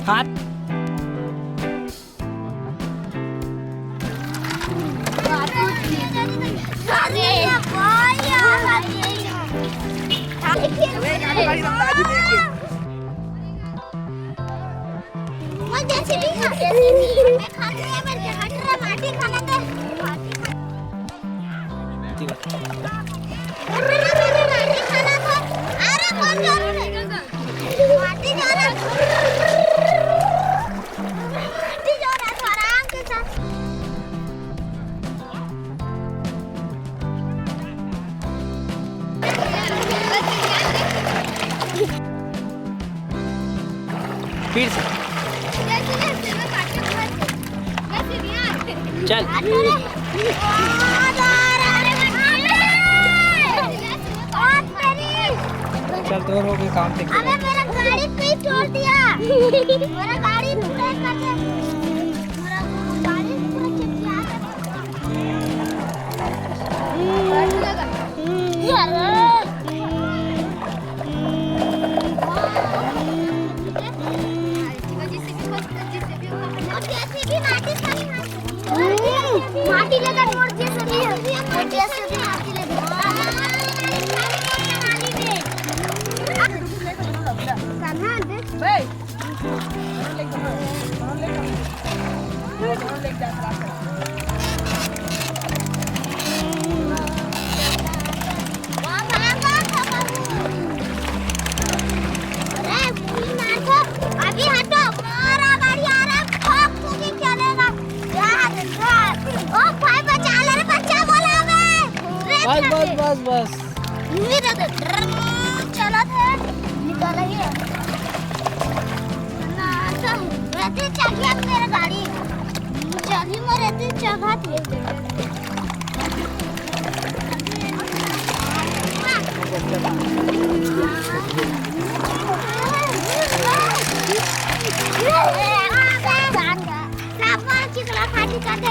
हाथ फिर से चल चल तो हो गई काम देख। अबे मेरा गाड़ी पे छोड़ दिया। मेरा गाड़ी पूरा कर दे। मेरा गाड़ी पूरा चिपका माटी लगा मोड़ दिया सभी मोटे से भी माटी लगा कान्हा दे भाई अभी हटो मारा गाड़ी आ रहा है ठोक ठोकी चलेगा ओ भाई बचा ले रे बच्चा बोला मैं बस मेरा तो चला था निकल ही है ना तो रहते चाहिए मेरा गाड़ी चली में रहते जगह थी चिकला खाटी काटे